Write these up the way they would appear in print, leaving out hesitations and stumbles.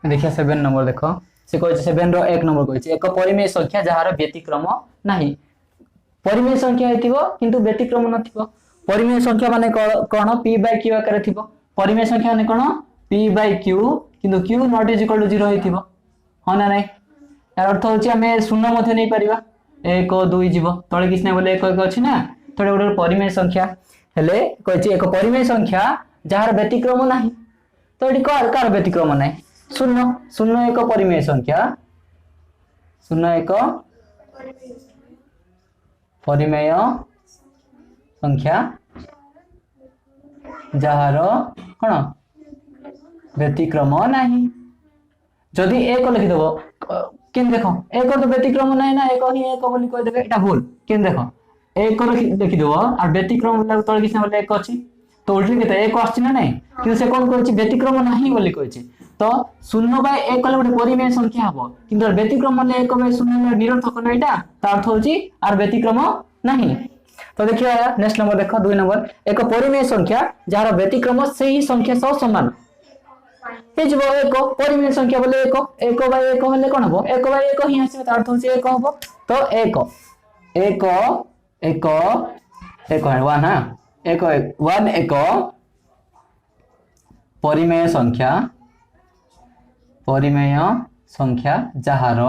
देखिए 7 नंबर देख से कह 7 रो 1 नंबर कह एक परिमेय संख्या जार व्यतिक्रम नहीं। परिमेय संख्या किंतु व्यतिक्रम नथिबो। परिमेय संख्या माने कोन p by q आकार थिबो। परिमेय संख्या माने कोन p by q किंतु q not is equal to 0 होइथिबो। हो ना नहीं यार अर्थ होची हमें शून्य मध्ये नहीं परिबा 1 2 जीवो तळे किछ नै बोले 1 1 अछि ना तळे गोटे परिमेय संख्या हेले कहछि एक परिमेय संख्या जार व्यतिक्रम नाही। तो एटी कार व्यतिक्रम नाही शून्य शून्य एक परिमेय संख्या शून्य एक परिमेय संख्या जार कोन व्यतिक्रम नाही। जदि एक लिखि देबो केन देखो एक तो व्यतिक्रम नाही ना एक ही एक बोली कह देबे एटा भूल केन देखो एक लिखि देबो आ व्यतिक्रम बोला तळे किछ बोले एक अछि तो उल्टी केते एक आछि ना नहीं कि से कोन कहछि व्यतिक्रम नाही बोली कहछि। तो 0 बाय 1 कले गोटे परिमेय संख्या हबो किंतु व्यतिक्रम माने 1 बाय 0 निरर्थक ना एटा ता अर्थ होछि आर व्यतिक्रम नाही। तो देखिए नेक्स्ट नंबर देखो 2 नंबर एक परिमेय संख्या जार व्यतिक्रम सही संख्या सह समान हे जब एक परिमेय संख्या बोले 1 बाय 1 होले कोन हबो 1 बाय 1 ही आसे ता अर्थ होछि 1 हबो। तो 1 1 1 1 1 हां 1 1 1 परिमेय संख्या जहार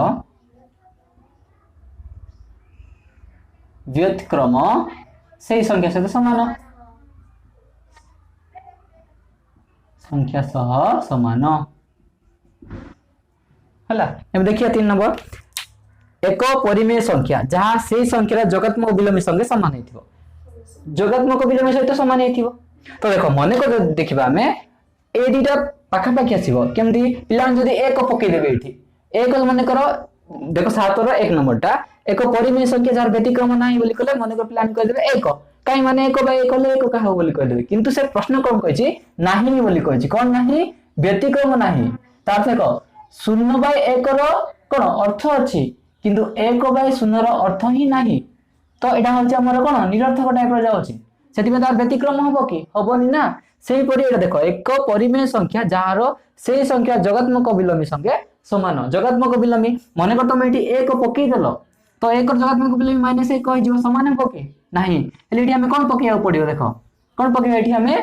व्यतिक्रम सही संख्या सहित समान संख्या सह समान हला। अब देखिए 3 नंबर एक परिमेय संख्या जहां सही संख्या जोगात्मक विलोमी संगे समान हेथिबो जोगात्मक विलोमी सहित समान हेथिबो। तो देखो मने को देखिबा हमें ए दुटा पाखा पाखी आसीबो केमती पिलान जदी एक पके देबे एठी एक माने करो देखो 7 रो 1 नंबर टा एक परिमेय संख्या जार व्यतिक्रम नाही बोली कहले मने को प्लान कर देबे 1 काई माने 1 बाय 1 ले 1 का हो बोली कह देबे किंतु से प्रश्न कोन कहछि नाही बोली कहछि कोन नाही व्यतिक्रम नाही तार देखो 0 बाय 1 रो कोन अर्थ अछि किंतु 1 बाय 0 रो अर्थ ही नाही। तो एटा होछि हमर कोन निरर्थक टाइप रो जाउछि सेति में तार व्यतिक्रम होबो कि होबोनी ना। सेही परि एटा देखो एक परिमेय संख्या जार सेही संख्या जोगात्मक विलोमी संगे समान जोगात्मक विलोमी माने को तुम एठी 1 पके देलो तो 1 जोगात्मक विलोमी माइनस 1 कहि जिवो समान पके नाही एली एठी हमें कोन पकेया पड़ियो देखो कोन पकेया एठी हमें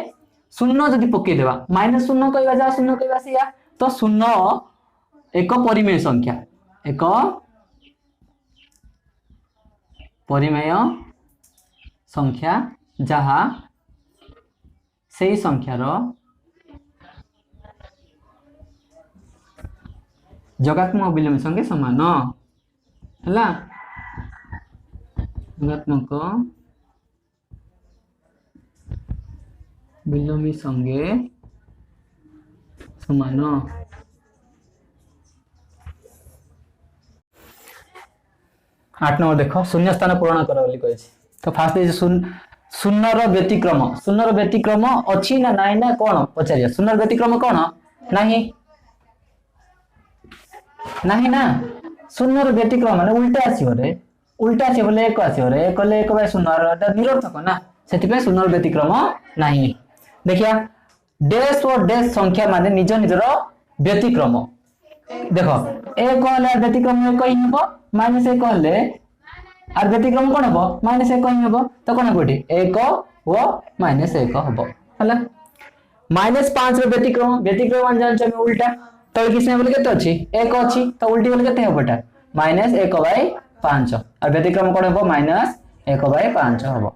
0 जदी पके देबा -0 कहबा जा 0 कहबा सिया तो 0 एक परिमेय संख्या एक परिमेय संख्या जहा सही संख्यार जोगात्मक विलोमी संगे समान हला जोगात्मक विलोमी संगे समान। 8 नंबर देखो शून्य स्थान पूर्ण कर बोली कहछि। तो फास्ट इज शून्य रो व्यतिक्रम अछि ना नाही ना कोन पचारिया शून्य रो व्यतिक्रम कोन नाही नाही ना शून्य रो व्यतिक्रम माने उल्टा आसी बोले 1 आसी रे 1 ले 1 बाय 0 एटा निरर्थक ना सेति पे शून्य रो व्यतिक्रम नाही। देखिया डैश और डैश संख्या माने निज निजर व्यतिक्रम देखो 1 ले व्यतिक्रम 1 ही हबो -1 ले आर व्यतिक्रम कोन हबो -1 ही हबो तो कोन कोठी 1 व -1 हबो हला। -5 रो व्यतिक्रम मान जान छ उल्टा तो किसने बोले केते अछि 1 अछि तो उल्टी बोले केते हबोटा -1/5 और व्यतिक्रम कोन हबो -1/5 हबो।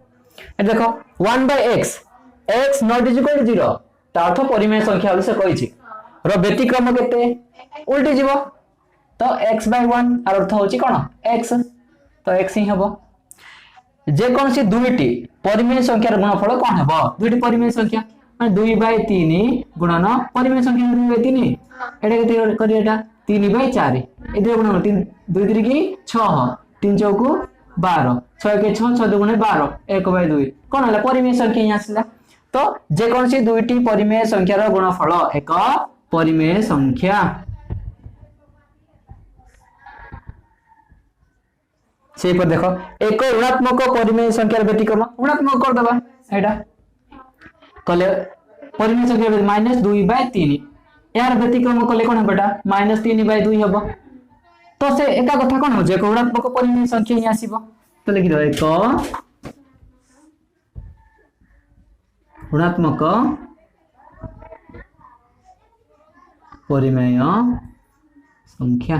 ए देखो 1/x x not is equal to 0 तो अर्थ परिमेय संख्या होले से कहिछि रो व्यतिक्रम केते उल्टी जीवो तो x/1 और अर्थ होछि कोन x तो x ही हबो। जे कोन से दुईटी परिमेय संख्यार गुणफल कोन हबो दुईटी परिमेय संख्या माने 2/3 गुणन परिमेय संख्या 2/3 एटा केते करी एटा 3/4 एते गुणन 3 2 3 की 6 3 चौकु 12 6 के 6 6 दुगुणे 12 1/2 कोन हला परिमेय संख्या ही आसला। तो जे कोन से दुईटी परिमेय संख्यार गुणफल एक परिमेय संख्या से पर देखो एक ऋणात्मक परिमेय संख्यार व्यतिक्रम ऋणात्मक कर दबा एटा कले परिमेय संख्या माइनस 2/3 यार व्यतिक्रम कले कोन बेटा माइनस 3/2 हबो तो से एका कथा कोन हो जे एक ऋणात्मक परिमेय संख्या ही आसीबो तो लिखि दो एक ऋणात्मक परिमेय संख्या